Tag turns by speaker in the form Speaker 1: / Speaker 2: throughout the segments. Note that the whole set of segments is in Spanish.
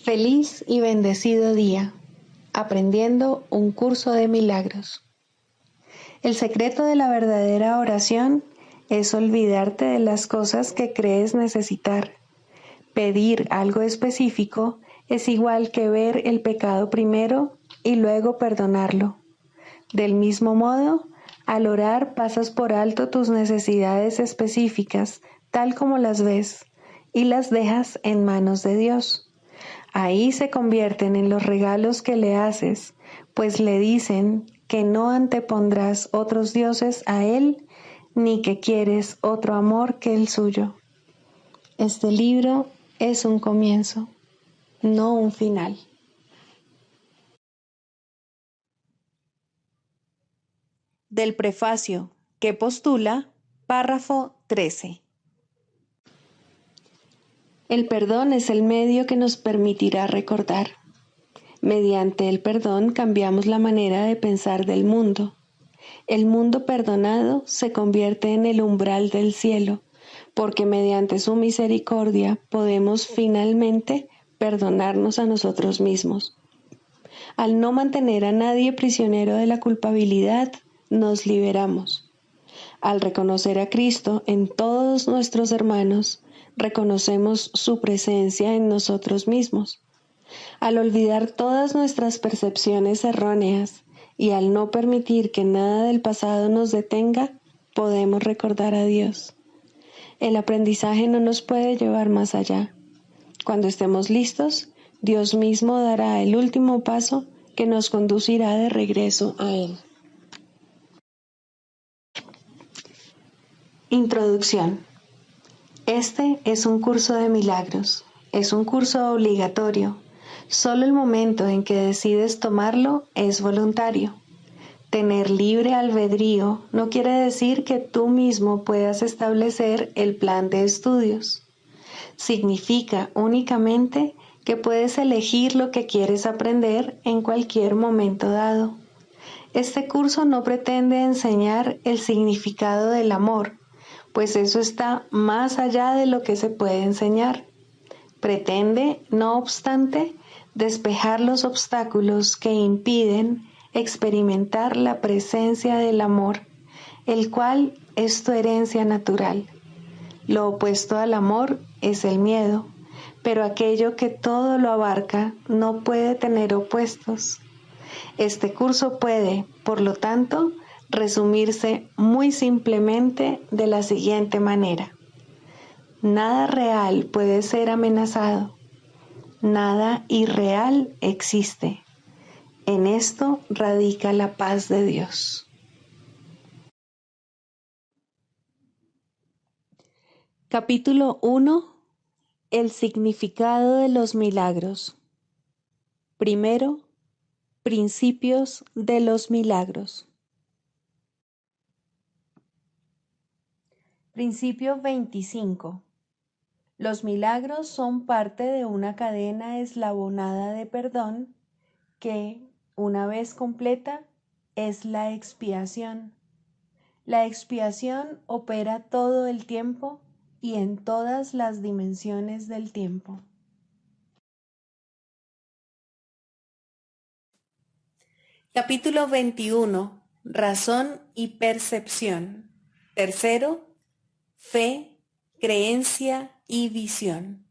Speaker 1: Feliz y bendecido día, aprendiendo un curso de milagros. El secreto de la verdadera oración es olvidarte de las cosas que crees necesitar. Pedir algo específico es igual que ver el pecado primero y luego perdonarlo. Del mismo modo, al orar pasas por alto tus necesidades específicas, tal como las ves, y las dejas en manos de Dios. Ahí se convierten en los regalos que le haces, pues le dicen que no antepondrás otros dioses a Él, ni que quieres otro amor que el suyo. Este libro es un comienzo, no un final.
Speaker 2: Del prefacio que postula, párrafo 13.
Speaker 1: El perdón es el medio que nos permitirá recordar. Mediante el perdón cambiamos la manera de pensar del mundo. El mundo perdonado se convierte en el umbral del cielo, porque mediante su misericordia podemos finalmente perdonarnos a nosotros mismos. Al no mantener a nadie prisionero de la culpabilidad, nos liberamos. Al reconocer a Cristo en todos nuestros hermanos, reconocemos su presencia en nosotros mismos. Al olvidar todas nuestras percepciones erróneas y al no permitir que nada del pasado nos detenga, podemos recordar a Dios. El aprendizaje no nos puede llevar más allá. Cuando estemos listos, Dios mismo dará el último paso que nos conducirá de regreso a Él. Introducción. Este es un curso de milagros. Es un curso obligatorio. Solo el momento en que decides tomarlo es voluntario. Tener libre albedrío no quiere decir que tú mismo puedas establecer el plan de estudios. Significa únicamente que puedes elegir lo que quieres aprender en cualquier momento dado. Este curso no pretende enseñar el significado del amor, pues eso está más allá de lo que se puede enseñar. Pretende, no obstante, despejar los obstáculos que impiden experimentar la presencia del amor, el cual es tu herencia natural. Lo opuesto al amor es el miedo, pero aquello que todo lo abarca no puede tener opuestos. Este curso puede, por lo tanto, resumirse muy simplemente de la siguiente manera. Nada real puede ser amenazado. Nada irreal existe. En esto radica la paz de Dios.
Speaker 2: Capítulo 1. El significado de los milagros. Primero, principios de los milagros. Principio 25. Los milagros son parte de una cadena eslabonada de perdón que, una vez completa, es la expiación. La expiación opera todo el tiempo y en todas las dimensiones del tiempo. Capítulo 21. Razón y percepción. Tercero, fe, creencia y visión.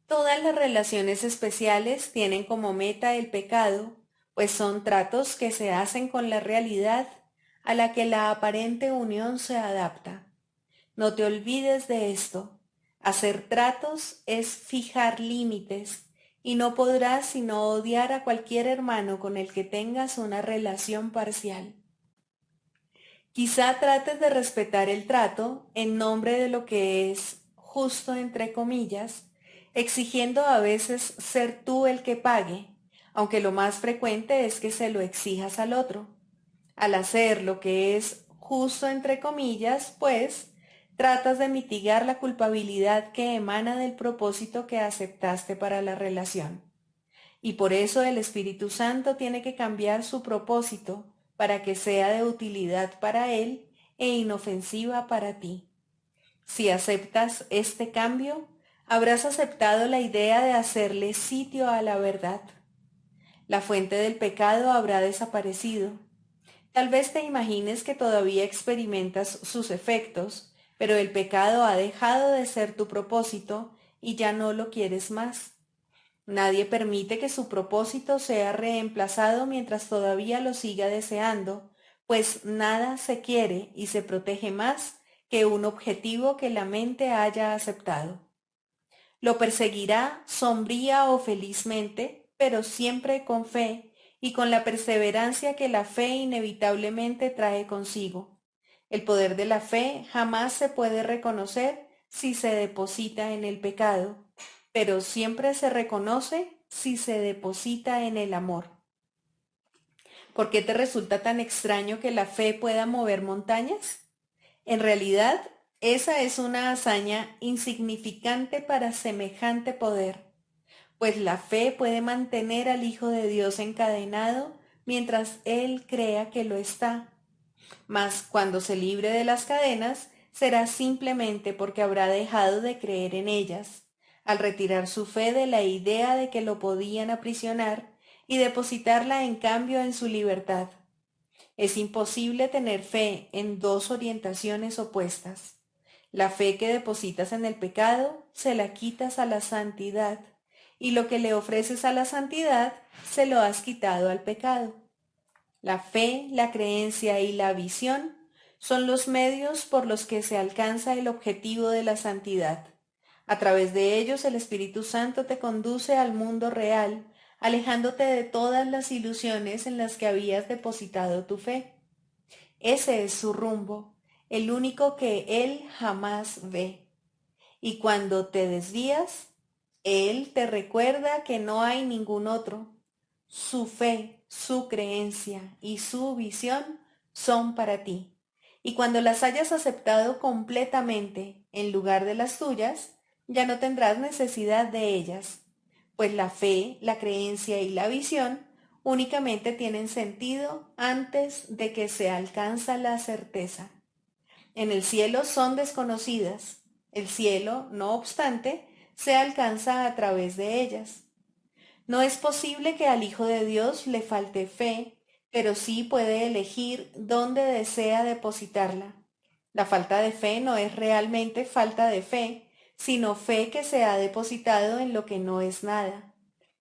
Speaker 2: Todas las relaciones especiales tienen como meta el pecado, pues son tratos que se hacen con la realidad a la que la aparente unión se adapta. No te olvides de esto. Hacer tratos es fijar límites y no podrás sino odiar a cualquier hermano con el que tengas una relación parcial. Quizá trates de respetar el trato en nombre de lo que es justo entre comillas, exigiendo a veces ser tú el que pague, aunque lo más frecuente es que se lo exijas al otro. Al hacer lo que es justo entre comillas, pues, tratas de mitigar la culpabilidad que emana del propósito que aceptaste para la relación. Y por eso el Espíritu Santo tiene que cambiar su propósito para que sea de utilidad para Él e inofensiva para ti. Si aceptas este cambio, habrás aceptado la idea de hacerle sitio a la verdad. La fuente del pecado habrá desaparecido. Tal vez te imagines que todavía experimentas sus efectos, pero el pecado ha dejado de ser tu propósito y ya no lo quieres más. Nadie permite que su propósito sea reemplazado mientras todavía lo siga deseando, pues nada se quiere y se protege más que un objetivo que la mente haya aceptado. Lo perseguirá sombría o felizmente, pero siempre con fe y con la perseverancia que la fe inevitablemente trae consigo. El poder de la fe jamás se puede reconocer si se deposita en el pecado, pero siempre se reconoce si se deposita en el amor. ¿Por qué te resulta tan extraño que la fe pueda mover montañas? En realidad, esa es una hazaña insignificante para semejante poder, pues la fe puede mantener al Hijo de Dios encadenado mientras Él crea que lo está. Mas cuando se libre de las cadenas, será simplemente porque habrá dejado de creer en ellas, al retirar su fe de la idea de que lo podían aprisionar y depositarla en cambio en su libertad. Es imposible tener fe en dos orientaciones opuestas. La fe que depositas en el pecado, se la quitas a la santidad, y lo que le ofreces a la santidad, se lo has quitado al pecado. La fe, la creencia y la visión son los medios por los que se alcanza el objetivo de la santidad. A través de ellos el Espíritu Santo te conduce al mundo real, alejándote de todas las ilusiones en las que habías depositado tu fe. Ese es su rumbo, el único que Él jamás ve. Y cuando te desvías, Él te recuerda que no hay ningún otro. Su fe, su creencia y su visión son para ti. Y cuando las hayas aceptado completamente en lugar de las tuyas, ya no tendrás necesidad de ellas, pues la fe, la creencia y la visión únicamente tienen sentido antes de que se alcanza la certeza. En el cielo son desconocidas. El cielo, no obstante, se alcanza a través de ellas. No es posible que al Hijo de Dios le falte fe, pero sí puede elegir dónde desea depositarla. La falta de fe no es realmente falta de fe, sino fe que se ha depositado en lo que no es nada.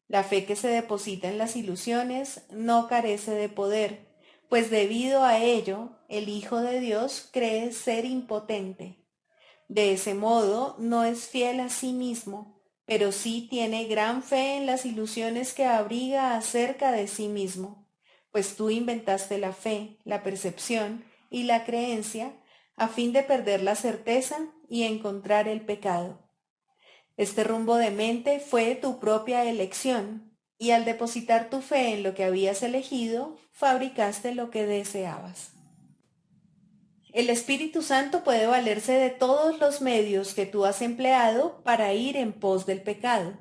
Speaker 2: La fe que se deposita en las ilusiones no carece de poder, pues debido a ello el Hijo de Dios cree ser impotente. De ese modo no es fiel a sí mismo, pero sí tiene gran fe en las ilusiones que abriga acerca de sí mismo, pues tú inventaste la fe, la percepción y la creencia a fin de perder la certeza y encontrar el pecado. Este rumbo de mente fue tu propia elección, y al depositar tu fe en lo que habías elegido, fabricaste lo que deseabas. El Espíritu Santo puede valerse de todos los medios que tú has empleado para ir en pos del pecado.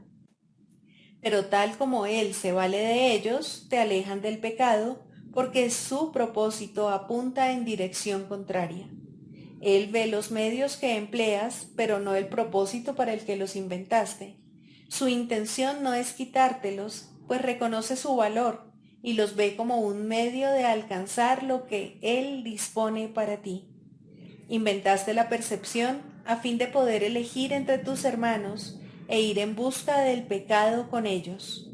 Speaker 2: Pero tal como Él se vale de ellos, te alejan del pecado porque su propósito apunta en dirección contraria. Él ve los medios que empleas, pero no el propósito para el que los inventaste. Su intención no es quitártelos, pues reconoce su valor y los ve como un medio de alcanzar lo que Él dispone para ti. Inventaste la percepción a fin de poder elegir entre tus hermanos e ir en busca del pecado con ellos.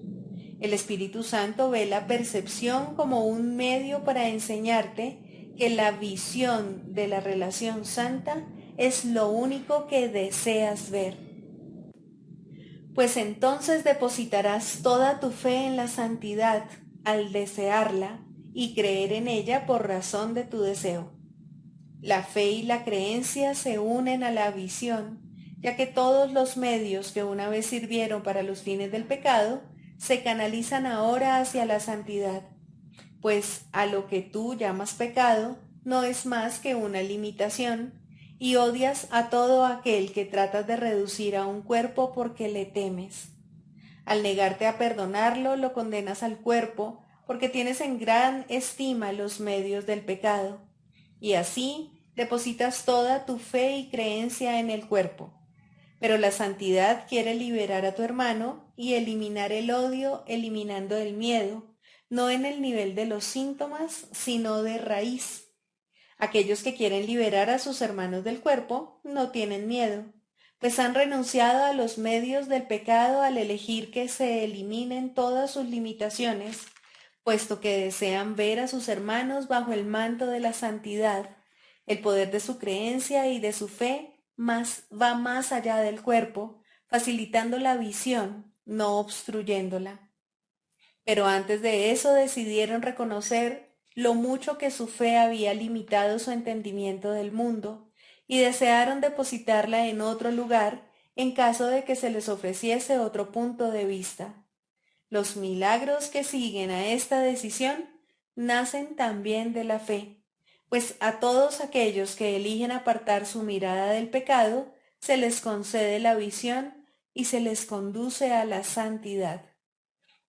Speaker 2: El Espíritu Santo ve la percepción como un medio para enseñarte que la visión de la relación santa es lo único que deseas ver. Pues entonces depositarás toda tu fe en la santidad al desearla y creer en ella por razón de tu deseo. La fe y la creencia se unen a la visión, ya que todos los medios que una vez sirvieron para los fines del pecado se canalizan ahora hacia la santidad, pues a lo que tú llamas pecado no es más que una limitación, y odias a todo aquel que tratas de reducir a un cuerpo porque le temes. Al negarte a perdonarlo, lo condenas al cuerpo porque tienes en gran estima los medios del pecado, y así depositas toda tu fe y creencia en el cuerpo. Pero la santidad quiere liberar a tu hermano y eliminar el odio eliminando el miedo, no en el nivel de los síntomas, sino de raíz. Aquellos que quieren liberar a sus hermanos del cuerpo no tienen miedo, pues han renunciado a los medios del pecado al elegir que se eliminen todas sus limitaciones, puesto que desean ver a sus hermanos bajo el manto de la santidad. El poder de su creencia y de su fe va más allá del cuerpo, facilitando la visión, no obstruyéndola. Pero antes de eso decidieron reconocer lo mucho que su fe había limitado su entendimiento del mundo y desearon depositarla en otro lugar en caso de que se les ofreciese otro punto de vista. Los milagros que siguen a esta decisión nacen también de la fe, pues a todos aquellos que eligen apartar su mirada del pecado, se les concede la visión y se les conduce a la santidad.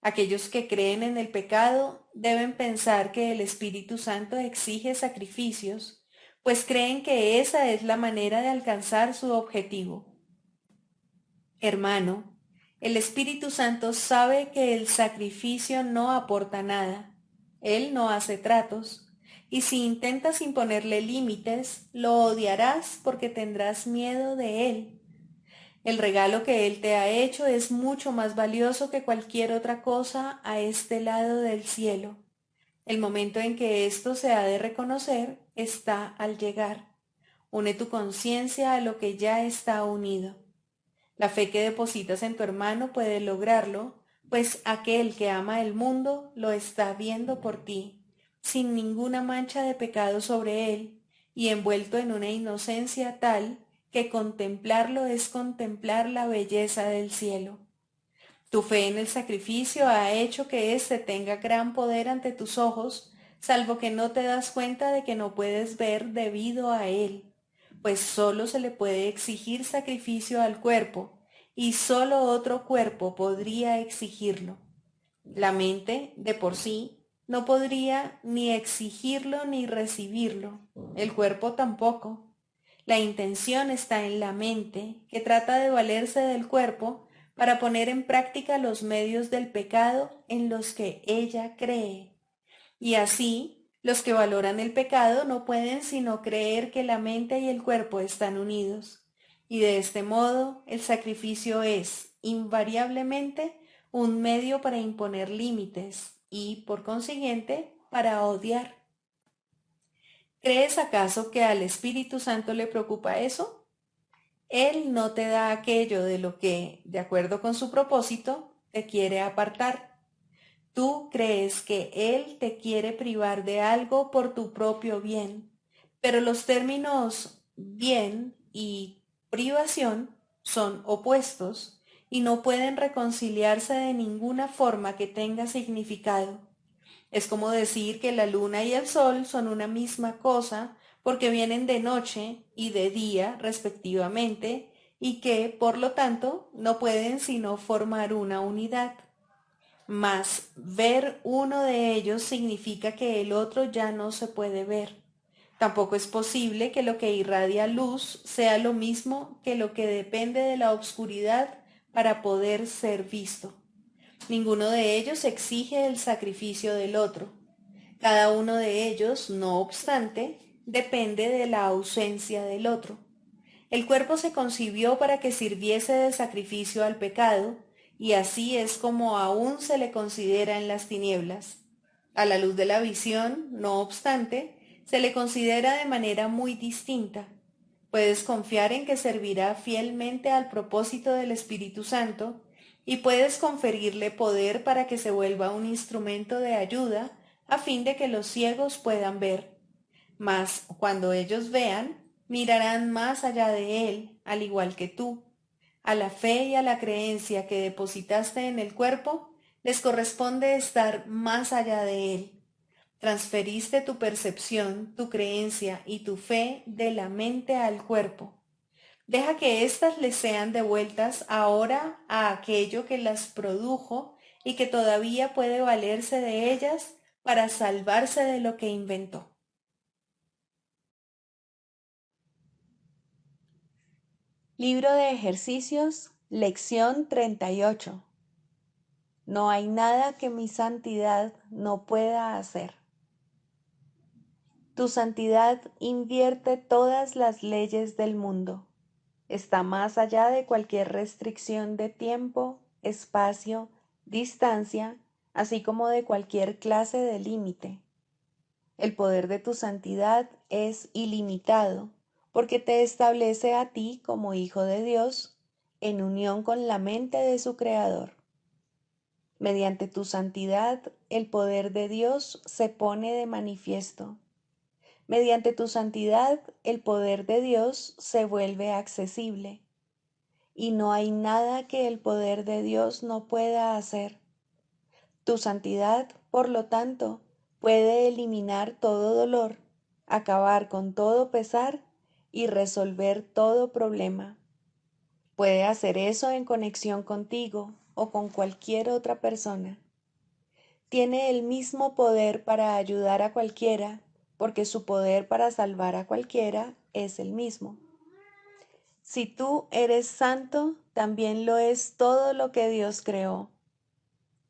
Speaker 2: Aquellos que creen en el pecado deben pensar que el Espíritu Santo exige sacrificios, pues creen que esa es la manera de alcanzar su objetivo. Hermano, el Espíritu Santo sabe que el sacrificio no aporta nada. Él no hace tratos, y si intentas imponerle límites, lo odiarás porque tendrás miedo de él. El regalo que Él te ha hecho es mucho más valioso que cualquier otra cosa a este lado del cielo. El momento en que esto se ha de reconocer está al llegar. Une tu conciencia a lo que ya está unido. La fe que depositas en tu hermano puede lograrlo, pues aquel que ama el mundo lo está viendo por ti, sin ninguna mancha de pecado sobre él, y envuelto en una inocencia tal que contemplarlo es contemplar la belleza del cielo. Tu fe en el sacrificio ha hecho que éste tenga gran poder ante tus ojos, salvo que no te das cuenta de que no puedes ver debido a él, pues solo se le puede exigir sacrificio al cuerpo, y solo otro cuerpo podría exigirlo. La mente, de por sí, no podría ni exigirlo ni recibirlo, el cuerpo tampoco. La intención está en la mente, que trata de valerse del cuerpo para poner en práctica los medios del pecado en los que ella cree. Y así, los que valoran el pecado no pueden sino creer que la mente y el cuerpo están unidos. Y de este modo, el sacrificio es, invariablemente, un medio para imponer límites y, por consiguiente, para odiar. ¿Crees acaso que al Espíritu Santo le preocupa eso? Él no te da aquello de lo que, de acuerdo con su propósito, te quiere apartar. Tú crees que Él te quiere privar de algo por tu propio bien, pero los términos bien y privación son opuestos y no pueden reconciliarse de ninguna forma que tenga significado. Es como decir que la luna y el sol son una misma cosa porque vienen de noche y de día respectivamente y que, por lo tanto, no pueden sino formar una unidad. Mas ver uno de ellos significa que el otro ya no se puede ver. Tampoco es posible que lo que irradia luz sea lo mismo que lo que depende de la oscuridad para poder ser visto. Ninguno de ellos exige el sacrificio del otro. Cada uno de ellos, no obstante, depende de la ausencia del otro. El cuerpo se concibió para que sirviese de sacrificio al pecado, y así es como aún se le considera en las tinieblas. A la luz de la visión, no obstante, se le considera de manera muy distinta. Puedes confiar en que servirá fielmente al propósito del Espíritu Santo y puedes conferirle poder para que se vuelva un instrumento de ayuda a fin de que los ciegos puedan ver. Mas cuando ellos vean, mirarán más allá de él, al igual que tú. A la fe y a la creencia que depositaste en el cuerpo, les corresponde estar más allá de él. Transferiste tu percepción, tu creencia y tu fe de la mente al cuerpo. Deja que éstas les sean devueltas ahora a aquello que las produjo y que todavía puede valerse de ellas para salvarse de lo que inventó. Libro de ejercicios, lección 38. No hay nada que mi santidad no pueda hacer. Tu santidad invierte todas las leyes del mundo. Está más allá de cualquier restricción de tiempo, espacio, distancia, así como de cualquier clase de límite. El poder de tu santidad es ilimitado, porque te establece a ti como hijo de Dios, en unión con la mente de su Creador. Mediante tu santidad, el poder de Dios se pone de manifiesto. Mediante tu santidad, el poder de Dios se vuelve accesible. Y no hay nada que el poder de Dios no pueda hacer. Tu santidad, por lo tanto, puede eliminar todo dolor, acabar con todo pesar y resolver todo problema. Puede hacer eso en conexión contigo o con cualquier otra persona. Tiene el mismo poder para ayudar a cualquiera, porque su poder para salvar a cualquiera es el mismo. Si tú eres santo, también lo es todo lo que Dios creó.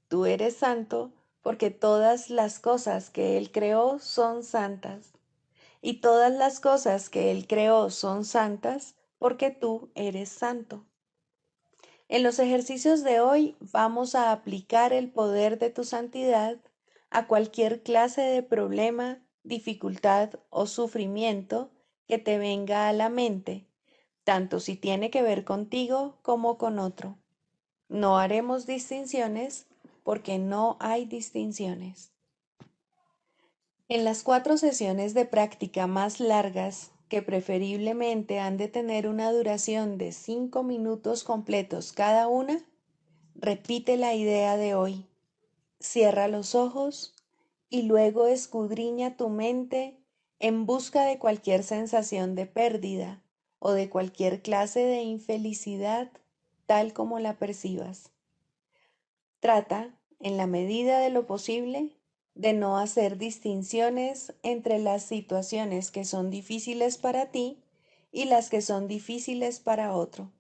Speaker 2: Tú eres santo porque todas las cosas que Él creó son santas. Y todas las cosas que Él creó son santas porque tú eres santo. En los ejercicios de hoy vamos a aplicar el poder de tu santidad a cualquier clase de problema, dificultad o sufrimiento que te venga a la mente, tanto si tiene que ver contigo como con otro. No haremos distinciones porque no hay distinciones. En las 4 sesiones de práctica más largas, que preferiblemente han de tener una duración de 5 minutos completos cada una, repite la idea de hoy, cierra los ojos y luego escudriña tu mente en busca de cualquier sensación de pérdida o de cualquier clase de infelicidad tal como la percibas. Trata, en la medida de lo posible, de no hacer distinciones entre las situaciones que son difíciles para ti y las que son difíciles para otro.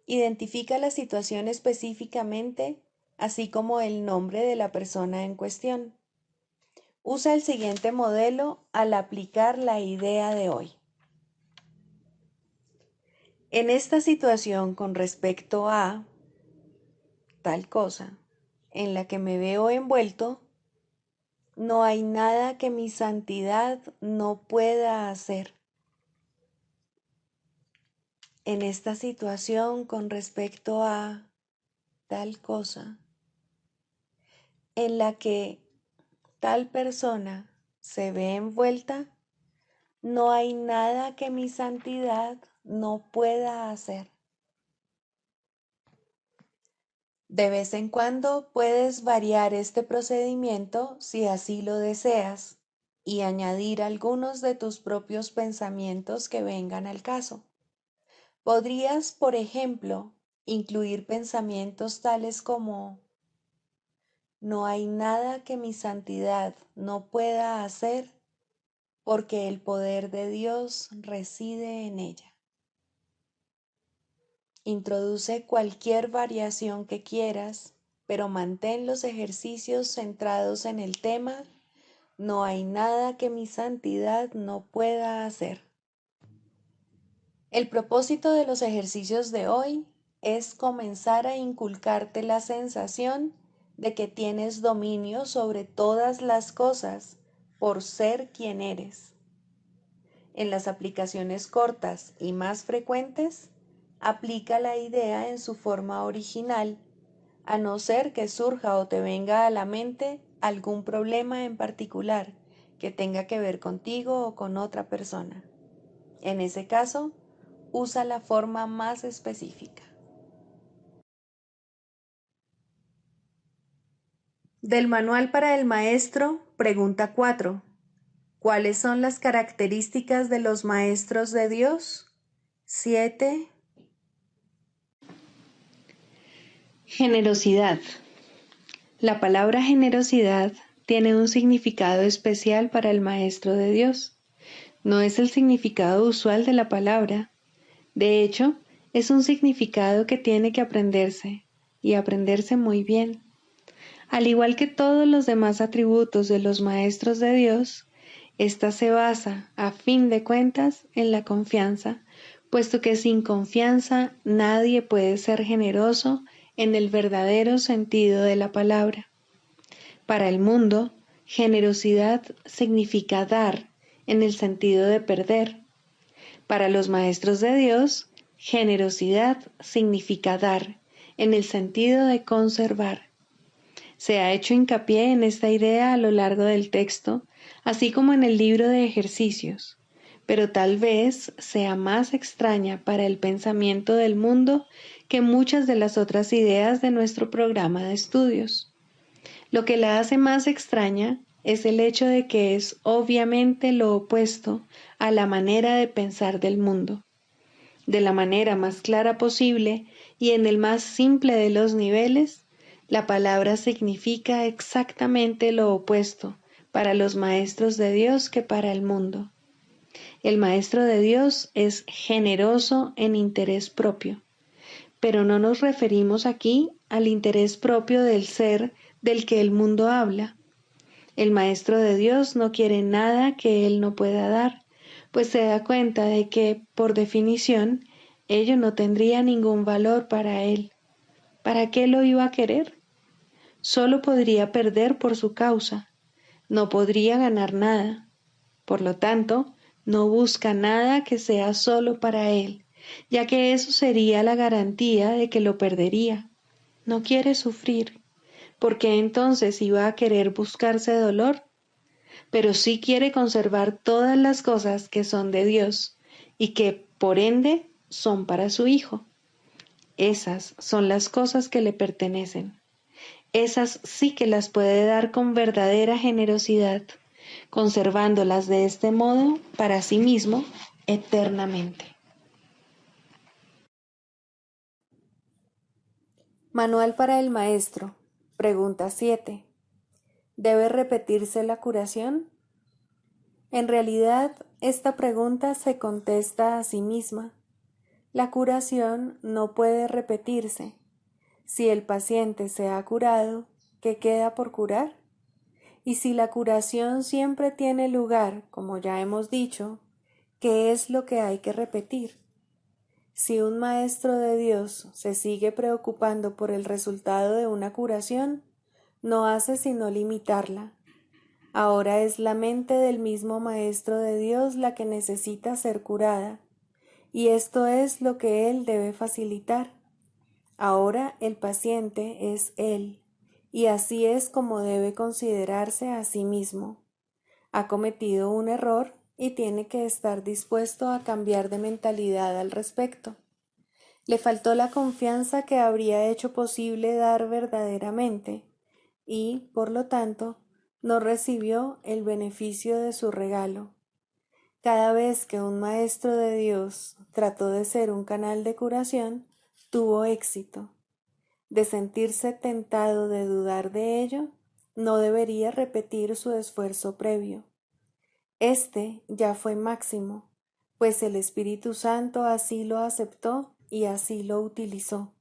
Speaker 2: Identifica la situación específicamente, así como el nombre de la persona en cuestión. Usa el siguiente modelo al aplicar la idea de hoy. En esta situación con respecto a tal cosa en la que me veo envuelto, no hay nada que mi santidad no pueda hacer. En esta situación con respecto a tal cosa en la que tal persona se ve envuelta, no hay nada que mi santidad no pueda hacer. De vez en cuando puedes variar este procedimiento si así lo deseas y añadir algunos de tus propios pensamientos que vengan al caso. Podrías, por ejemplo, incluir pensamientos tales como: no hay nada que mi santidad no pueda hacer porque el poder de Dios reside en ella. Introduce cualquier variación que quieras, pero mantén los ejercicios centrados en el tema: no hay nada que mi santidad no pueda hacer. El propósito de los ejercicios de hoy es comenzar a inculcarte la sensación de que tienes dominio sobre todas las cosas por ser quien eres. En las aplicaciones cortas y más frecuentes, aplica la idea en su forma original, a no ser que surja o te venga a la mente algún problema en particular que tenga que ver contigo o con otra persona. En ese caso, usa la forma más específica. Del Manual para el Maestro, pregunta 4. ¿Cuáles son las características de los maestros de Dios? 7.
Speaker 1: Generosidad. La palabra generosidad tiene un significado especial para el Maestro de Dios. No es el significado usual de la palabra. De hecho, es un significado que tiene que aprenderse, y aprenderse muy bien. Al igual que todos los demás atributos de los maestros de Dios, esta se basa, a fin de cuentas, en la confianza, puesto que sin confianza nadie puede ser generoso en el verdadero sentido de la palabra. Para el mundo, generosidad significa dar en el sentido de perder. Para los maestros de Dios, generosidad significa dar en el sentido de conservar. Se ha hecho hincapié en esta idea a lo largo del texto, así como en el libro de ejercicios, pero tal vez sea más extraña para el pensamiento del mundo que muchas de las otras ideas de nuestro programa de estudios. Lo que la hace más extraña es el hecho de que es obviamente lo opuesto a la manera de pensar del mundo. De la manera más clara posible y en el más simple de los niveles, la palabra significa exactamente lo opuesto para los maestros de Dios que para el mundo. El maestro de Dios es generoso en interés propio, pero no nos referimos aquí al interés propio del ser del que el mundo habla. El maestro de Dios no quiere nada que él no pueda dar, pues se da cuenta de que, por definición, ello no tendría ningún valor para él. ¿Para qué lo iba a querer? Solo podría perder por su causa, no podría ganar nada. Por lo tanto, no busca nada que sea solo para él, ya que eso sería la garantía de que lo perdería. No quiere sufrir, porque entonces iba a querer buscarse dolor, pero sí quiere conservar todas las cosas que son de Dios y que, por ende, son para su Hijo. Esas son las cosas que le pertenecen. Esas sí que las puede dar con verdadera generosidad, conservándolas de este modo para sí mismo eternamente.
Speaker 2: Manual para el maestro. Pregunta 7. ¿Debe repetirse la curación? En realidad, esta pregunta se contesta a sí misma. La curación no puede repetirse. Si el paciente se ha curado, ¿qué queda por curar? Y si la curación siempre tiene lugar, como ya hemos dicho, ¿qué es lo que hay que repetir? Si un maestro de Dios se sigue preocupando por el resultado de una curación, no hace sino limitarla. Ahora es la mente del mismo maestro de Dios la que necesita ser curada, y esto es lo que él debe facilitar. Ahora el paciente es él, y así es como debe considerarse a sí mismo. Ha cometido un error y tiene que estar dispuesto a cambiar de mentalidad al respecto. Le faltó la confianza que habría hecho posible dar verdaderamente y, por lo tanto, no recibió el beneficio de su regalo. Cada vez que un maestro de Dios trató de ser un canal de curación, tuvo éxito. De sentirse tentado de dudar de ello, no debería repetir su esfuerzo previo. Este ya fue máximo, pues el Espíritu Santo así lo aceptó y así lo utilizó.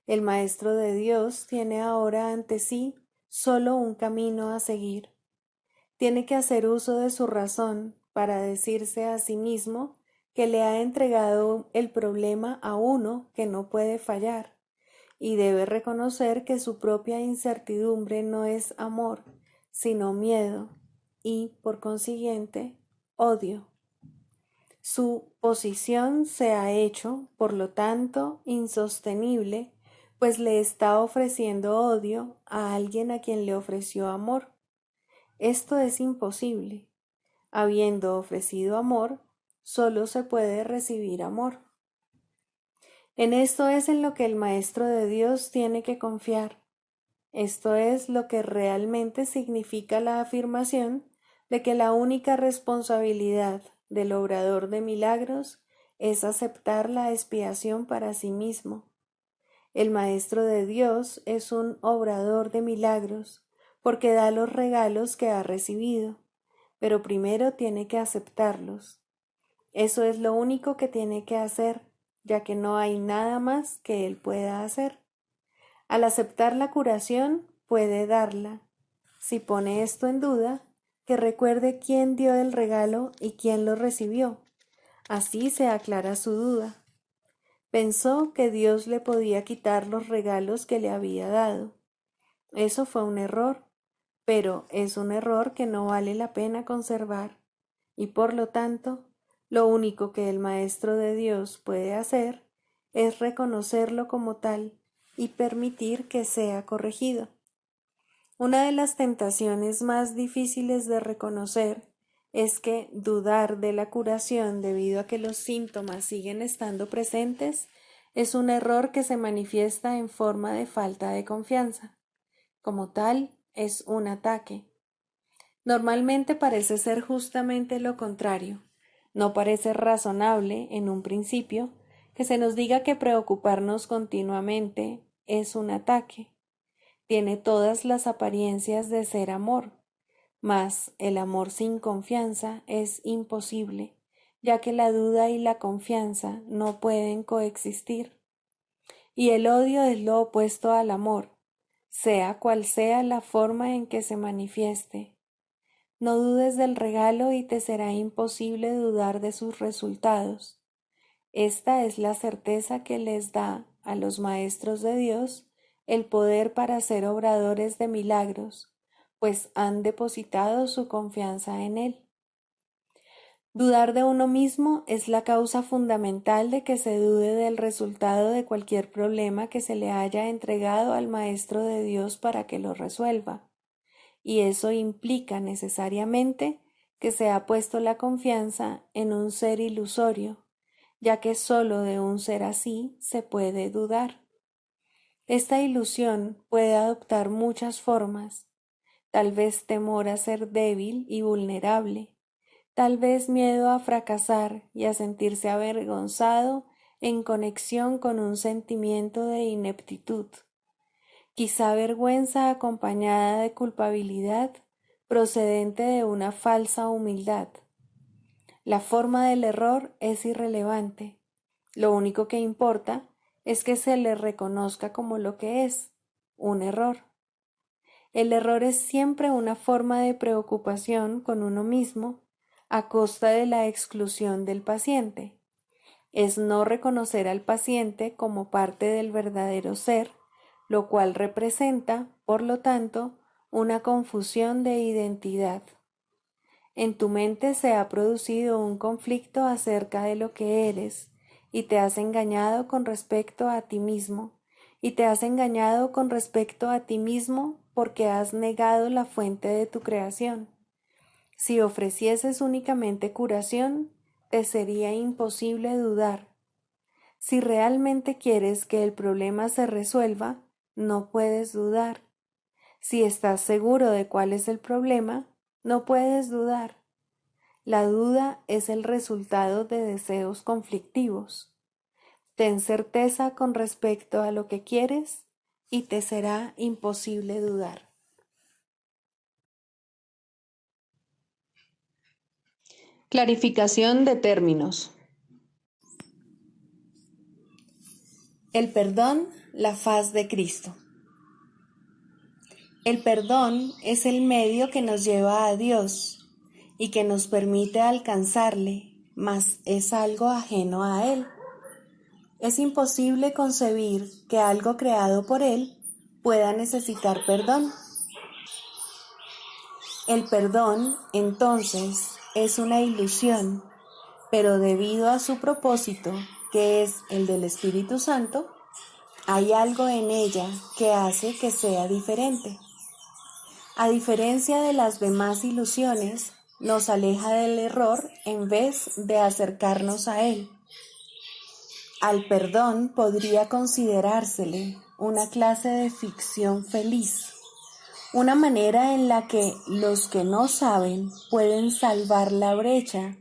Speaker 2: El Maestro de Dios tiene ahora ante sí solo un camino a seguir. Tiene que hacer uso de su razón para decirse a sí mismo que le ha entregado el problema a uno que no puede fallar, y debe reconocer que su propia incertidumbre no es amor, sino miedo y, por consiguiente, odio. Su posición se ha hecho, por lo tanto, insostenible, pues le está ofreciendo odio a alguien a quien le ofreció amor. Esto es imposible. Habiendo ofrecido amor, solo se puede recibir amor. En esto es en lo que el Maestro de Dios tiene que confiar. Esto es lo que realmente significa la afirmación de que la única responsabilidad del obrador de milagros es aceptar la expiación para sí mismo. El Maestro de Dios es un obrador de milagros porque da los regalos que ha recibido, pero primero tiene que aceptarlos. Eso es lo único que tiene que hacer,
Speaker 1: ya que no hay nada más que Él pueda hacer. Al aceptar la curación, puede darla. Si pone esto en duda, que recuerde quién dio el regalo y quién lo recibió. Así se aclara su duda. Pensó que Dios le podía quitar los regalos que le había dado. Eso fue un error, pero es un error que no vale la pena conservar, y por lo tanto, lo único que el Maestro de Dios puede hacer es reconocerlo como tal y permitir que sea corregido. Una de las tentaciones más difíciles de reconocer es que dudar de la curación debido a que los síntomas siguen estando presentes es un error que se manifiesta en forma de falta de confianza. Como tal, es un ataque. Normalmente parece ser justamente lo contrario. No parece razonable, en un principio, que se nos diga que preocuparnos continuamente es un ataque. Tiene todas las apariencias de ser amor, mas el amor sin confianza es imposible, ya que la duda y la confianza no pueden coexistir. Y el odio es lo opuesto al amor, sea cual sea la forma en que se manifieste. No dudes del regalo y te será imposible dudar de sus resultados. Esta es la certeza que les da a los maestros de Dios el poder para ser obradores de milagros, pues han depositado su confianza en Él. Dudar de uno mismo es la causa fundamental de que se dude del resultado de cualquier problema que se le haya entregado al Maestro de Dios para que lo resuelva, y eso implica necesariamente que se ha puesto la confianza en un ser ilusorio, ya que sólo de un ser así se puede dudar. Esta ilusión puede adoptar muchas formas, tal vez temor a ser débil y vulnerable, tal vez miedo a fracasar y a sentirse avergonzado en conexión con un sentimiento de ineptitud, quizá vergüenza acompañada de culpabilidad procedente de una falsa humildad. La forma del error es irrelevante. Lo único que importa es que se le reconozca como lo que es, un error. El error es siempre una forma de preocupación con uno mismo a costa de la exclusión del paciente. Es no reconocer al paciente como parte del verdadero ser, lo cual representa, por lo tanto, una confusión de identidad. En tu mente se ha producido un conflicto acerca de lo que eres, y te has engañado con respecto a ti mismo, y te has engañado con respecto a ti mismo porque has negado la fuente de tu creación. Si ofrecieses únicamente curación, te sería imposible dudar. Si realmente quieres que el problema se resuelva, no puedes dudar. Si estás seguro de cuál es el problema, no puedes dudar. La duda es el resultado de deseos conflictivos. Ten certeza con respecto a lo que quieres y te será imposible dudar.
Speaker 2: Clarificación de términos. El perdón, la faz de Cristo. El perdón es el medio que nos lleva a Dios y que nos permite alcanzarle, mas es algo ajeno a Él. Es imposible concebir que algo creado por Él pueda necesitar perdón. El perdón, entonces, es una ilusión, pero debido a su propósito, que es el del Espíritu Santo, hay algo en ella que hace que sea diferente. A diferencia de las demás ilusiones, nos aleja del error en vez de acercarnos a él. Al perdón podría considerársele una clase de ficción feliz, una manera en la que los que no saben pueden salvar la brecha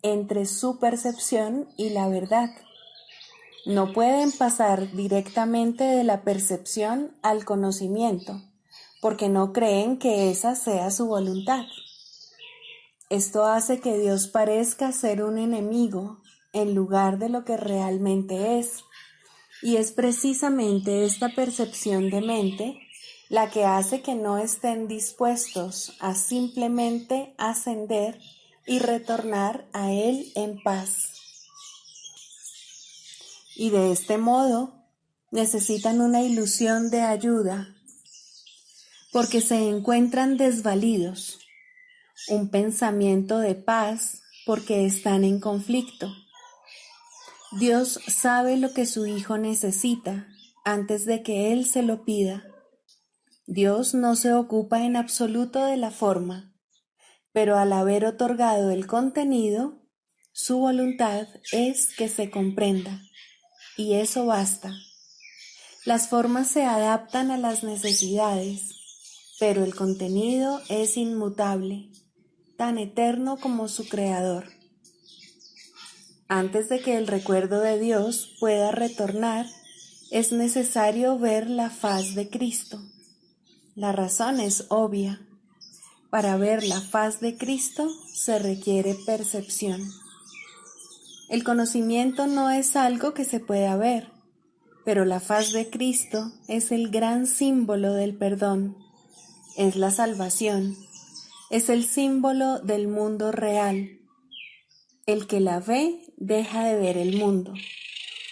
Speaker 2: entre su percepción y la verdad. No pueden pasar directamente de la percepción al conocimiento, porque no creen que esa sea su voluntad. Esto hace que Dios parezca ser un enemigo en lugar de lo que realmente es. Y es precisamente esta percepción de mente la que hace que no estén dispuestos a simplemente ascender y retornar a Él en paz. Y de este modo necesitan una ilusión de ayuda porque se encuentran desvalidos, un pensamiento de paz porque están en conflicto. Dios sabe lo que su Hijo necesita antes de que Él se lo pida. Dios no se ocupa en absoluto de la forma, pero al haber otorgado el contenido, su voluntad es que se comprenda, y eso basta. Las formas se adaptan a las necesidades, pero el contenido es inmutable, tan eterno como su creador. Antes de que el recuerdo de Dios pueda retornar, es necesario ver la faz de Cristo. La razón es obvia. Para ver la faz de Cristo se requiere percepción. El conocimiento no es algo que se pueda ver, pero la faz de Cristo es el gran símbolo del perdón, es la salvación, es el símbolo del mundo real. El que la ve deja de ver el mundo.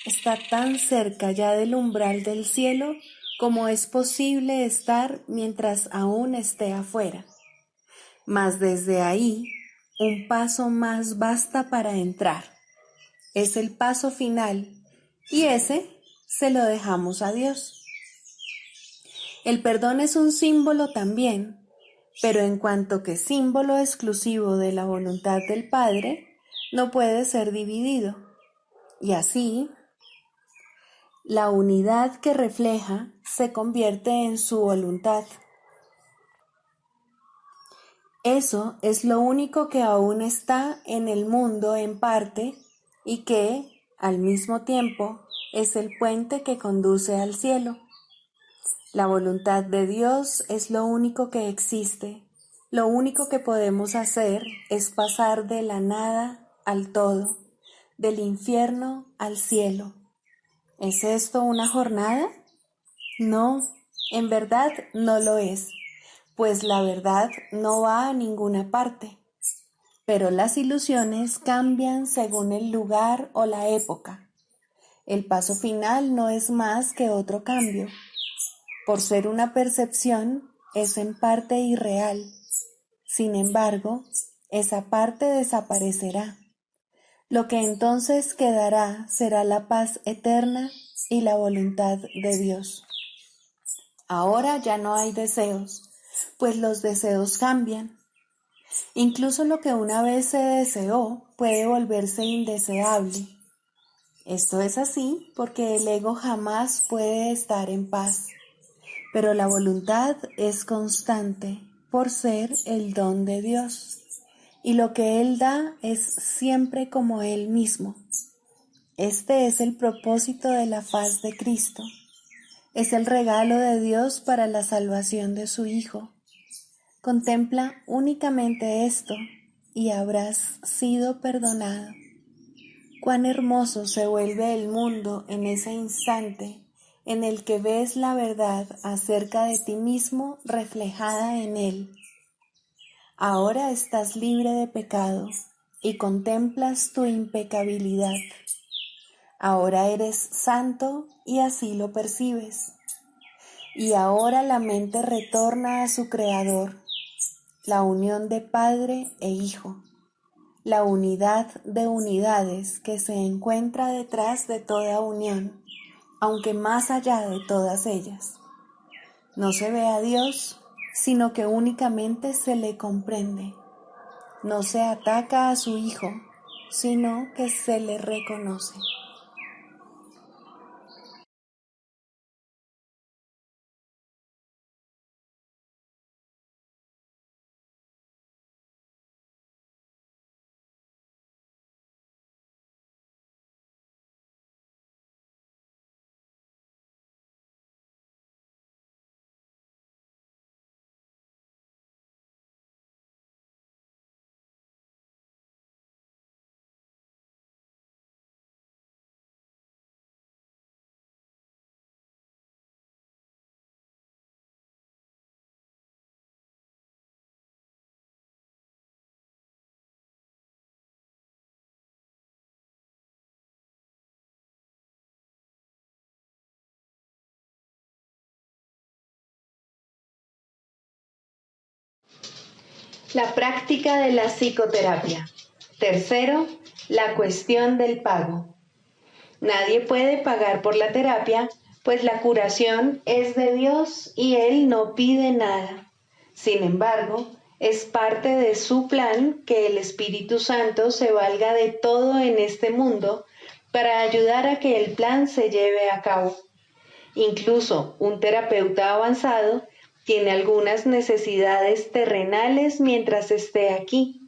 Speaker 2: Está tan cerca ya del umbral del cielo como es posible estar mientras aún esté afuera. Mas desde ahí, un paso más basta para entrar. Es el paso final y ese se lo dejamos a Dios. El perdón es un símbolo también, pero en cuanto que símbolo exclusivo de la voluntad del Padre, no puede ser dividido. Y así, la unidad que refleja se convierte en su voluntad. Eso es lo único que aún está en el mundo en parte y que, al mismo tiempo, es el puente que conduce al cielo. La voluntad de Dios es lo único que existe. Lo único que podemos hacer es pasar de la nada al todo, del infierno al cielo. ¿Es esto una jornada? No, en verdad no lo es, pues la verdad no va a ninguna parte. Pero las ilusiones cambian según el lugar o la época. El paso final no es más que otro cambio. Por ser una percepción, es en parte irreal. Sin embargo, esa parte desaparecerá. Lo que entonces quedará será la paz eterna y la voluntad de Dios. Ahora ya no hay deseos, pues los deseos cambian. Incluso lo que una vez se deseó puede volverse indeseable. Esto es así porque el ego jamás puede estar en paz, pero la voluntad es constante por ser el don de Dios, y lo que Él da es siempre como Él mismo. Este es el propósito de la faz de Cristo. Es el regalo de Dios para la salvación de su Hijo. Contempla únicamente esto y habrás sido perdonado. Cuán hermoso se vuelve el mundo en ese instante en el que ves la verdad acerca de ti mismo reflejada en él. Ahora estás libre de pecado y contemplas tu impecabilidad. Ahora eres santo y así lo percibes. Y ahora la mente retorna a su Creador, la unión de Padre e Hijo, la unidad de unidades que se encuentra detrás de toda unión, aunque más allá de todas ellas. No se ve a Dios, sino que únicamente se le comprende. No se ataca a su Hijo, sino que se le reconoce.
Speaker 1: La práctica de la psicoterapia. Tercero, la cuestión del pago. Nadie puede pagar por la terapia, pues la curación es de Dios y Él no pide nada. Sin embargo, es parte de su plan que el Espíritu Santo se valga de todo en este mundo para ayudar a que el plan se lleve a cabo. Incluso un terapeuta avanzado tiene algunas necesidades terrenales mientras esté aquí.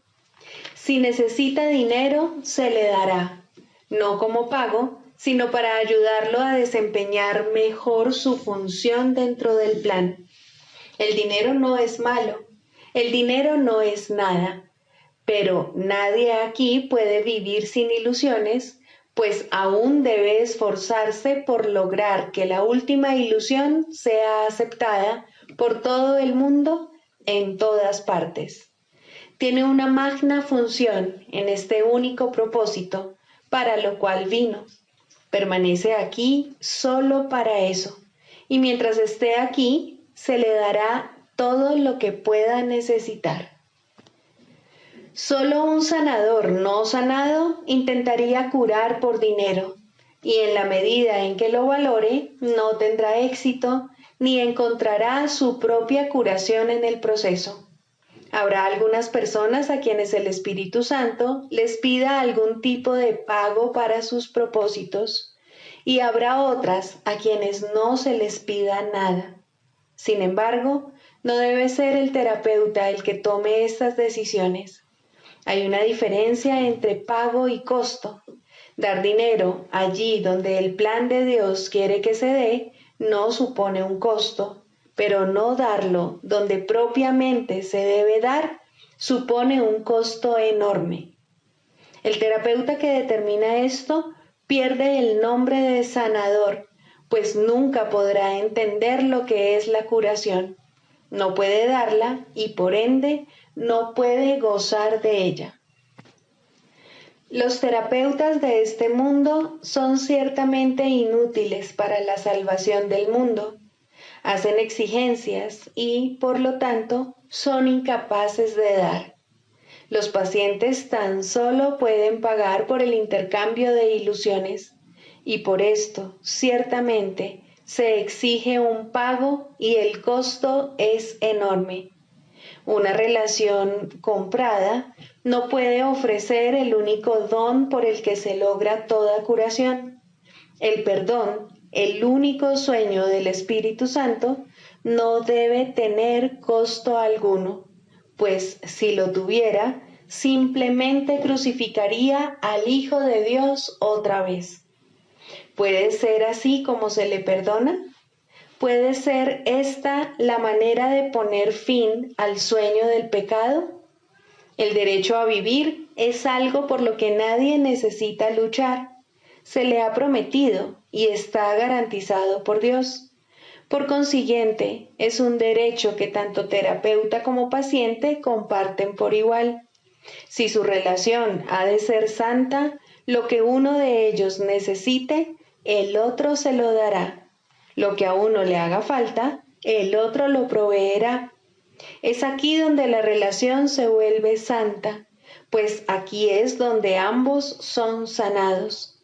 Speaker 1: Si necesita dinero, se le dará, no como pago, sino para ayudarlo a desempeñar mejor su función dentro del plan. El dinero no es malo, el dinero no es nada, pero nadie aquí puede vivir sin ilusiones, pues aún debe esforzarse por lograr que la última ilusión sea aceptada por todo el mundo en todas partes. Tiene una magna función en este único propósito, para lo cual vino. Permanece aquí solo para eso, y mientras esté aquí, se le dará todo lo que pueda necesitar. Solo un sanador no sanado intentaría curar por dinero, y en la medida en que lo valore, no tendrá éxito ni encontrará su propia curación en el proceso. Habrá algunas personas a quienes el Espíritu Santo les pida algún tipo de pago para sus propósitos, y habrá otras a quienes no se les pida nada. Sin embargo, no debe ser el terapeuta el que tome estas decisiones. Hay una diferencia entre pago y costo. Dar dinero allí donde el plan de Dios quiere que se dé no supone un costo, pero no darlo donde propiamente se debe dar supone un costo enorme. El terapeuta que determina esto pierde el nombre de sanador, pues nunca podrá entender lo que es la curación. No puede darla y por ende no puede gozar de ella. Los terapeutas de este mundo son ciertamente inútiles para la salvación del mundo. Hacen exigencias y, por lo tanto, son incapaces de dar. Los pacientes tan solo pueden pagar por el intercambio de ilusiones, y por esto, ciertamente, se exige un pago y el costo es enorme. Una relación comprada no puede ofrecer el único don por el que se logra toda curación. El perdón, el único sueño del Espíritu Santo, no debe tener costo alguno, pues si lo tuviera, simplemente crucificaría al Hijo de Dios otra vez. ¿Puede ser así como se le perdona? ¿Puede ser esta la manera de poner fin al sueño del pecado? El derecho a vivir es algo por lo que nadie necesita luchar. Se le ha prometido y está garantizado por Dios. Por consiguiente, es un derecho que tanto terapeuta como paciente comparten por igual. Si su relación ha de ser santa, lo que uno de ellos necesite, el otro se lo dará. Lo que a uno le haga falta, el otro lo proveerá. Es aquí donde la relación se vuelve santa, pues aquí es donde ambos son sanados.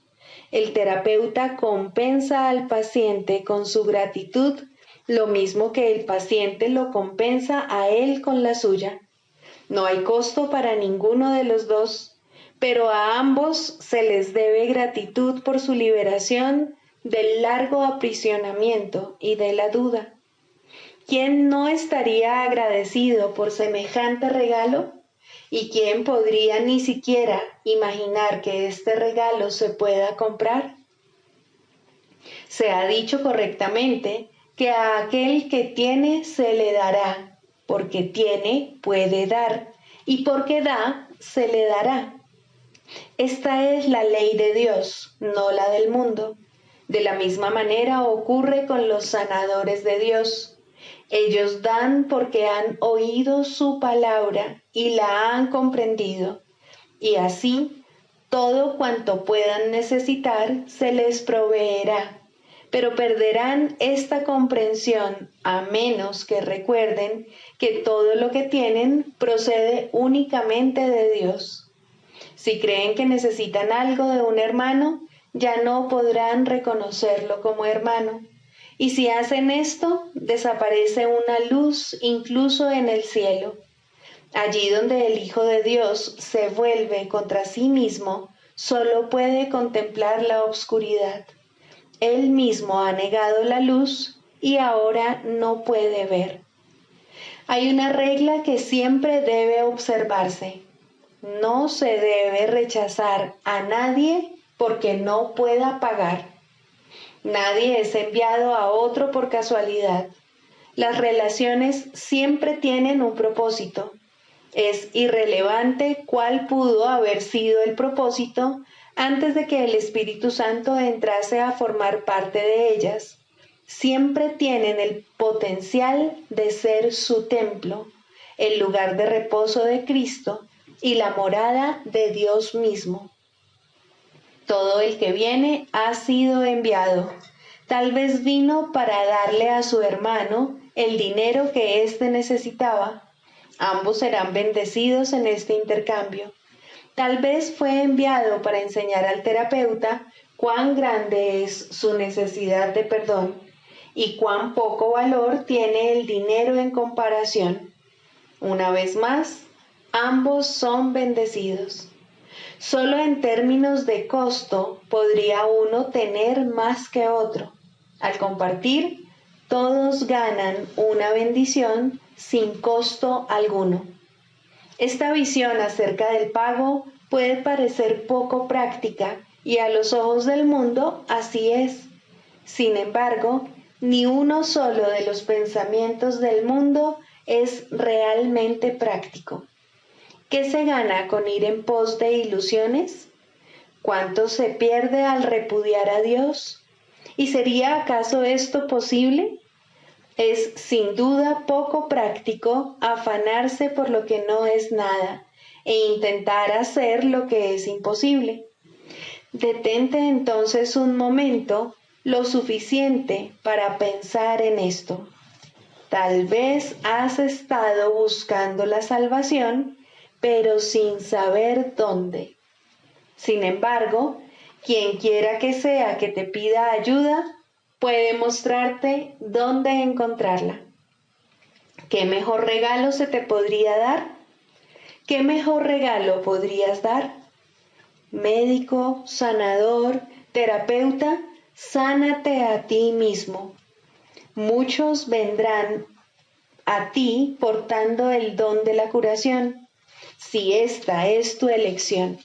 Speaker 1: El terapeuta compensa al paciente con su gratitud, lo mismo que el paciente lo compensa a él con la suya. No hay costo para ninguno de los dos, pero a ambos se les debe gratitud por su liberación del largo aprisionamiento y de la duda. ¿Quién no estaría agradecido por semejante regalo? ¿Y quién podría ni siquiera imaginar que este regalo se pueda comprar? Se ha dicho correctamente que a aquel que tiene se le dará, porque tiene puede dar, y porque da se le dará. Esta es la ley de Dios, no la del mundo. De la misma manera ocurre con los sanadores de Dios. Ellos dan porque han oído su palabra y la han comprendido, y así todo cuanto puedan necesitar se les proveerá, pero perderán esta comprensión a menos que recuerden que todo lo que tienen procede únicamente de Dios. Si creen que necesitan algo de un hermano, ya no podrán reconocerlo como hermano. Y si hacen esto, desaparece una luz incluso en el cielo. Allí donde el Hijo de Dios se vuelve contra sí mismo, solo puede contemplar la oscuridad. Él mismo ha negado la luz y ahora no puede ver. Hay una regla que siempre debe observarse. No se debe rechazar a nadie porque no pueda pagar. Nadie es enviado a otro por casualidad. Las relaciones siempre tienen un propósito. Es irrelevante cuál pudo haber sido el propósito antes de que el Espíritu Santo entrase a formar parte de ellas. Siempre tienen el potencial de ser su templo, el lugar de reposo de Cristo y la morada de Dios mismo. Todo el que viene ha sido enviado. Tal vez vino para darle a su hermano el dinero que éste necesitaba. Ambos serán bendecidos en este intercambio. Tal vez fue enviado para enseñar al terapeuta cuán grande es su necesidad de perdón y cuán poco valor tiene el dinero en comparación. Una vez más, ambos son bendecidos. Solo en términos de costo podría uno tener más que otro. Al compartir, todos ganan una bendición sin costo alguno. Esta visión acerca del pago puede parecer poco práctica y a los ojos del mundo así es. Sin embargo, ni uno solo de los pensamientos del mundo es realmente práctico. ¿Qué se gana con ir en pos de ilusiones? ¿Cuánto se pierde al repudiar a Dios? ¿Y sería acaso esto posible? Es sin duda poco práctico afanarse por lo que no es nada e intentar hacer lo que es imposible. Detente entonces un momento, lo suficiente para pensar en esto. Tal vez has estado buscando la salvación, pero sin saber dónde. Sin embargo, quien quiera que sea que te pida ayuda, puede mostrarte dónde encontrarla. ¿Qué mejor regalo se te podría dar? ¿Qué mejor regalo podrías dar? Médico, sanador, terapeuta, sánate a ti mismo. Muchos vendrán a ti portando el don de la curación, si esta es tu elección.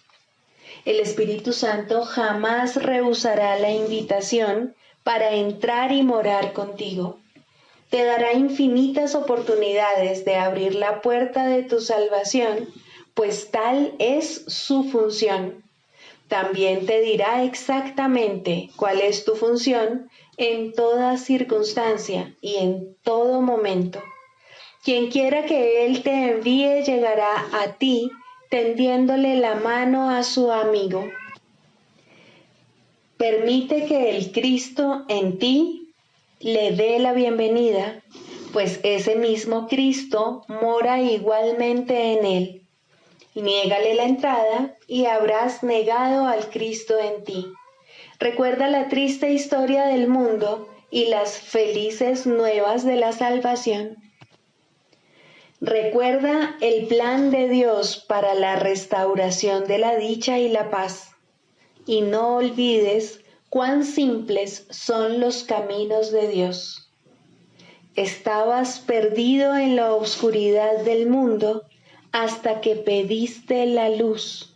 Speaker 1: El Espíritu Santo jamás rehusará la invitación para entrar y morar contigo. Te dará infinitas oportunidades de abrir la puerta de tu salvación, pues tal es su función. También te dirá exactamente cuál es tu función en toda circunstancia y en todo momento. Quien quiera que Él te envíe llegará a ti tendiéndole la mano a su amigo. Permite que el Cristo en ti le dé la bienvenida, pues ese mismo Cristo mora igualmente en él. Niégale la entrada y habrás negado al Cristo en ti. Recuerda la triste historia del mundo y las felices nuevas de la salvación. Recuerda el plan de Dios para la restauración de la dicha y la paz. Y no olvides cuán simples son los caminos de Dios. Estabas perdido en la oscuridad del mundo hasta que pediste la luz,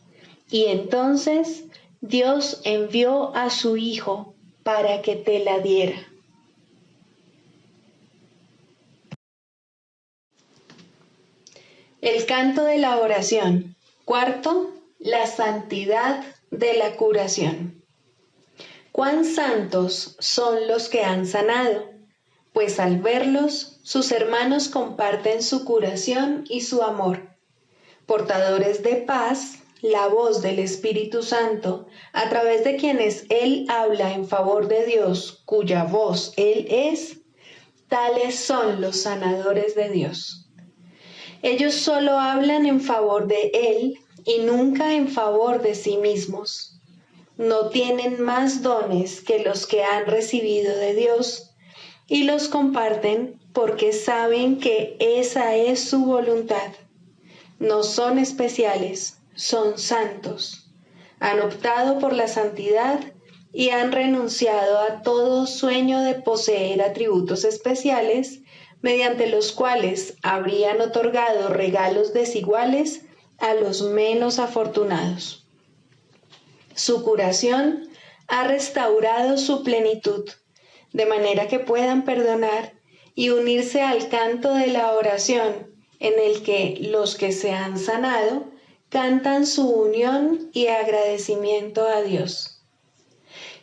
Speaker 1: y entonces Dios envió a su Hijo para que te la diera. El canto de la oración. Cuarto, la santidad de la curación. Cuán santos son los que han sanado, pues al verlos, sus hermanos comparten su curación y su amor. Portadores de paz, la voz del Espíritu Santo, a través de quienes Él habla en favor de Dios, cuya voz Él es, tales son los sanadores de Dios. Ellos solo hablan en favor de Él y nunca en favor de sí mismos. No tienen más dones que los que han recibido de Dios y los comparten porque saben que esa es su voluntad. No son especiales, son santos. Han optado por la santidad y han renunciado a todo sueño de poseer atributos especiales mediante los cuales habrían otorgado regalos desiguales a los menos afortunados. Su curación ha restaurado su plenitud, de manera que puedan perdonar y unirse al canto de la oración, en el que los que se han sanado cantan su unión y agradecimiento a Dios.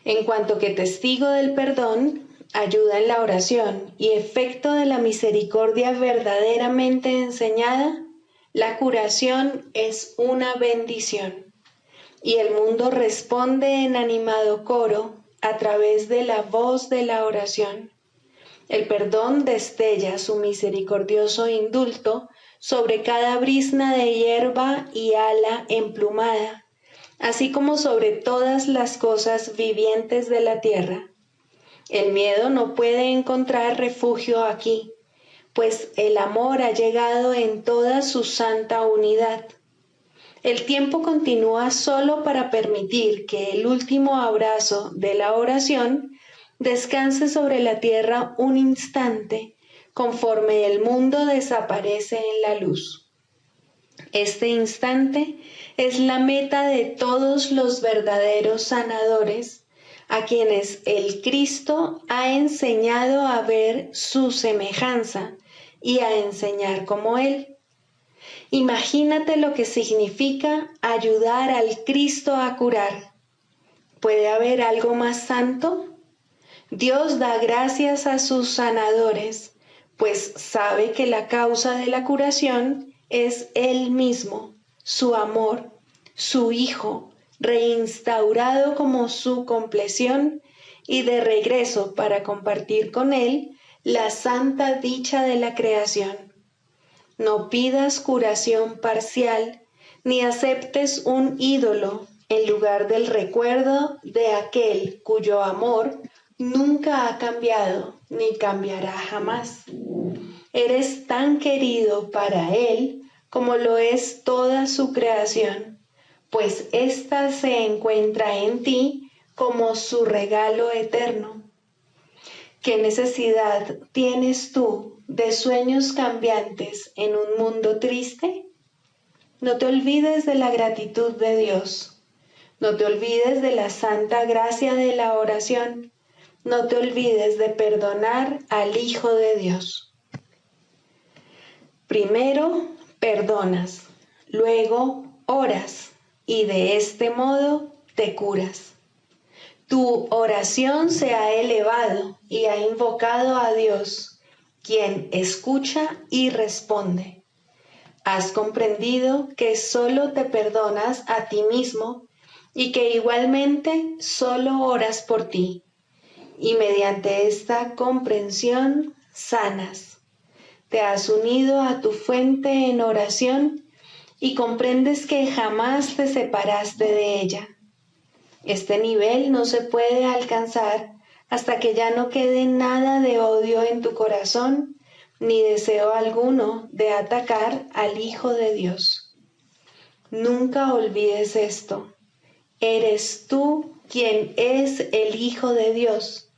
Speaker 1: En cuanto que testigo del perdón, ayuda en la oración y efecto de la misericordia verdaderamente enseñada, la curación es una bendición. Y el mundo responde en animado coro a través de la voz de la oración. El perdón destella su misericordioso indulto sobre cada brizna de hierba y ala emplumada, así como sobre todas las cosas vivientes de la tierra. El miedo no puede encontrar refugio aquí, pues el amor ha llegado en toda su santa unidad. El tiempo continúa solo para permitir que el último abrazo de la oración descanse sobre la tierra un instante, conforme el mundo desaparece en la luz. Este instante es la meta de todos los verdaderos sanadores, a quienes el Cristo ha enseñado a ver su semejanza y a enseñar como Él. Imagínate lo que significa ayudar al Cristo a curar. ¿Puede haber algo más santo? Dios da gracias a sus sanadores, pues sabe que la causa de la curación es Él mismo, su amor, su Hijo, reinstaurado como su compleción y de regreso para compartir con Él la santa dicha de la creación. No pidas curación parcial, ni aceptes un ídolo en lugar del recuerdo de aquel cuyo amor nunca ha cambiado ni cambiará jamás. Eres tan querido para Él como lo es toda su creación, pues ésta se encuentra en ti como su regalo eterno. ¿Qué necesidad tienes tú de sueños cambiantes en un mundo triste? No te olvides de la gratitud de Dios. No te olvides de la santa gracia de la oración. No te olvides de perdonar al Hijo de Dios. Primero perdonas, luego oras y de este modo te curas. Tu oración se ha elevado y ha invocado a Dios, quien escucha y responde. Has comprendido que solo te perdonas a ti mismo y que igualmente solo oras por ti. Y mediante esta comprensión sanas. Te has unido a tu fuente en oración y comprendes que jamás te separaste de ella. Este nivel no se puede alcanzar hasta que ya no quede nada de odio en tu corazón, ni deseo alguno de atacar al Hijo de Dios. Nunca olvides esto. Eres tú quien es el Hijo de Dios,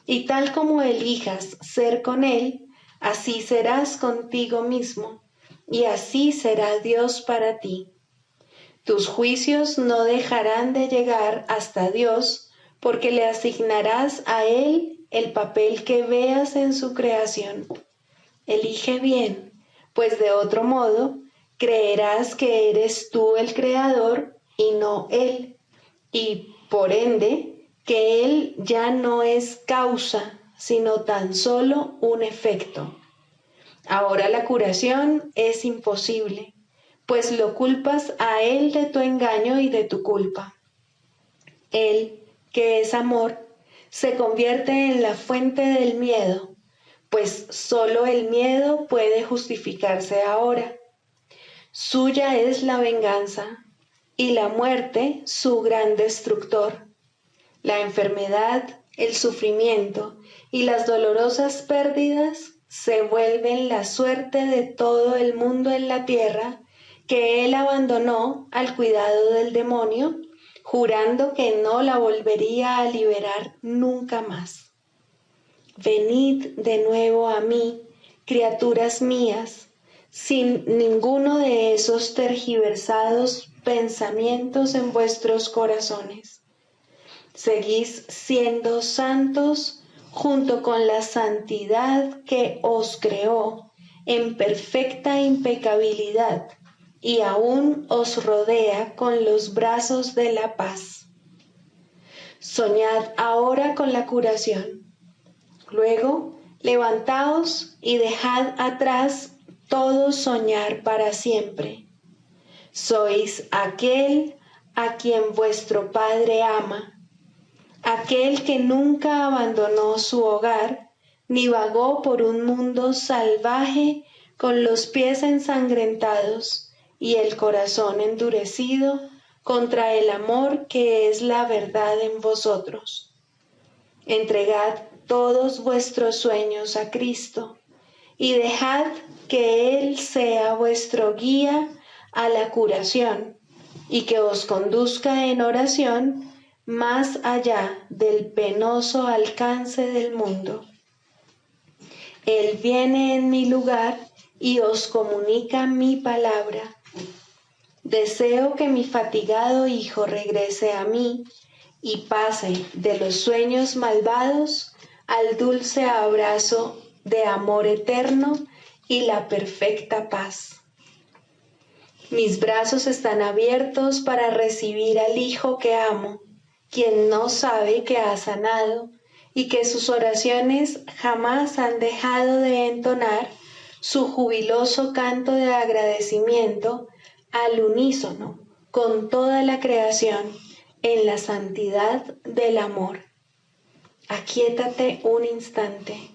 Speaker 1: y tal como elijas ser con Él, así serás contigo mismo, y así será Dios para ti. Tus juicios no dejarán de llegar hasta Dios, porque le asignarás a Él el papel que veas en su creación. Elige bien, pues de otro modo creerás que eres tú el creador y no Él, y por ende que Él ya no es causa, sino tan solo un efecto. Ahora la curación es imposible, pues lo culpas a él de tu engaño y de tu culpa. Él, que es amor, se convierte en la fuente del miedo, pues solo el miedo puede justificarse ahora. Suya es la venganza y la muerte su gran destructor. La enfermedad, el sufrimiento y las dolorosas pérdidas se vuelven la suerte de todo el mundo en la tierra que él abandonó al cuidado del demonio, jurando que no la volvería a liberar nunca más. Venid de nuevo a mí, criaturas mías, sin ninguno de esos tergiversados pensamientos en vuestros corazones. Seguís siendo santos junto con la santidad que os creó en perfecta impecabilidad y aún os rodea con los brazos de la paz. Soñad ahora con la curación. Luego, levantaos y dejad atrás todo soñar para siempre. Sois aquel a quien vuestro Padre ama, aquel que nunca abandonó su hogar, ni vagó por un mundo salvaje con los pies ensangrentados y el corazón endurecido contra el amor que es la verdad en vosotros. Entregad todos vuestros sueños a Cristo y dejad que Él sea vuestro guía a la curación y que os conduzca en oración más allá del penoso alcance del mundo. Él viene en mi lugar y os comunica mi palabra. Deseo que mi fatigado hijo regrese a mí y pase de los sueños malvados al dulce abrazo de amor eterno y la perfecta paz. Mis brazos están abiertos para recibir al hijo que amo, quien no sabe que ha sanado y que sus oraciones jamás han dejado de entonar su jubiloso canto de agradecimiento al unísono con toda la creación en la santidad del amor. Aquíétate un instante.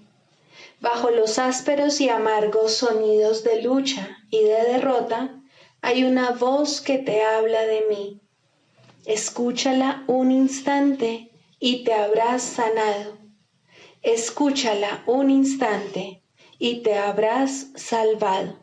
Speaker 1: Bajo los ásperos y amargos sonidos de lucha y de derrota, hay una voz que te habla de mí. Escúchala un instante y te habrás sanado. Escúchala un instante y te habrás salvado.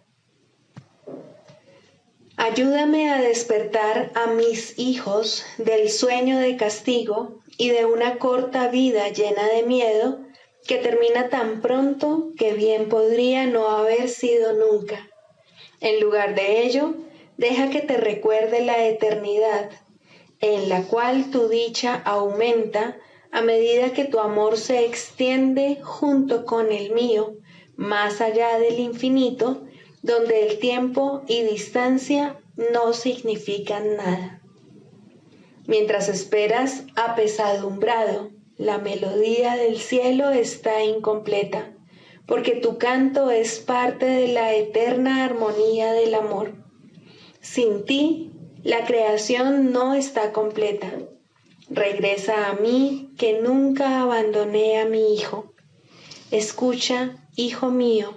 Speaker 1: Ayúdame a despertar a mis hijos del sueño de castigo y de una corta vida llena de miedo que termina tan pronto que bien podría no haber sido nunca. En lugar de ello, deja que te recuerde la eternidad, en la cual tu dicha aumenta a medida que tu amor se extiende junto con el mío, más allá del infinito, donde el tiempo y distancia no significan nada. Mientras esperas apesadumbrado, la melodía del cielo está incompleta, porque tu canto es parte de la eterna armonía del amor. Sin ti, la creación no está completa. Regresa a mí, que nunca abandoné a mi hijo. Escucha, hijo mío,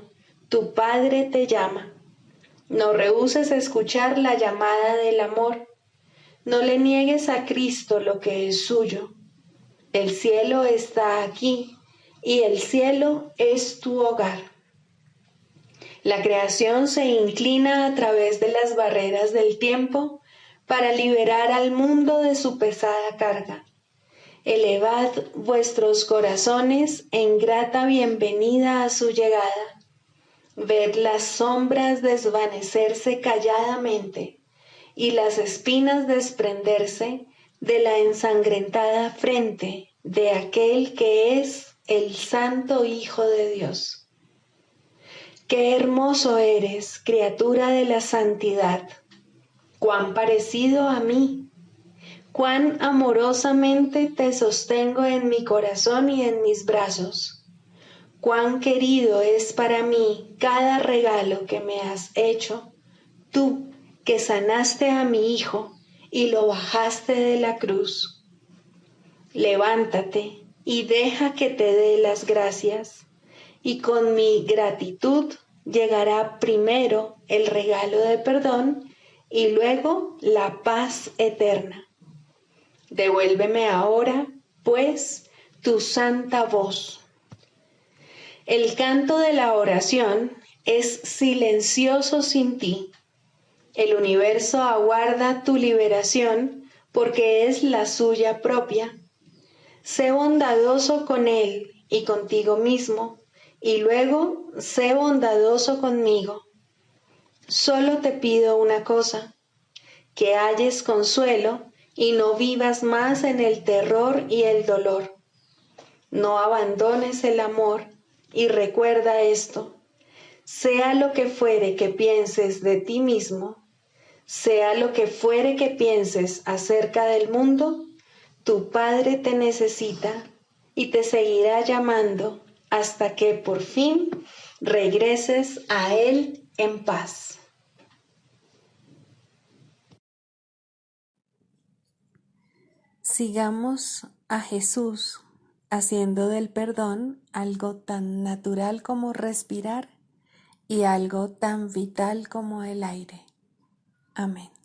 Speaker 1: tu Padre te llama. No rehúses escuchar la llamada del amor. No le niegues a Cristo lo que es suyo. El cielo está aquí y el cielo es tu hogar. La creación se inclina a través de las barreras del tiempo para liberar al mundo de su pesada carga. Elevad vuestros corazones en grata bienvenida a su llegada. Ved las sombras desvanecerse calladamente y las espinas desprenderse de la ensangrentada frente de aquel que es el Santo Hijo de Dios. Qué hermoso eres, criatura de la santidad, cuán parecido a mí, cuán amorosamente te sostengo en mi corazón y en mis brazos, cuán querido es para mí cada regalo que me has hecho, tú que sanaste a mi hijo y lo bajaste de la cruz. Levántate y deja que te dé las gracias, y con mi gratitud llegará primero el regalo de perdón y luego la paz eterna. Devuélveme ahora, pues, tu santa voz. El canto de la oración es silencioso sin ti. El universo aguarda tu liberación porque es la suya propia. Sé bondadoso con él y contigo mismo, y luego sé bondadoso conmigo. Solo te pido una cosa, que halles consuelo y no vivas más en el terror y el dolor. No abandones el amor y recuerda esto, sea lo que fuere que pienses de ti mismo, sea lo que fuere que pienses acerca del mundo, tu Padre te necesita y te seguirá llamando hasta que por fin regreses a Él en paz.
Speaker 2: Sigamos a Jesús haciendo del perdón algo tan natural como respirar y algo tan vital como el aire. Amén.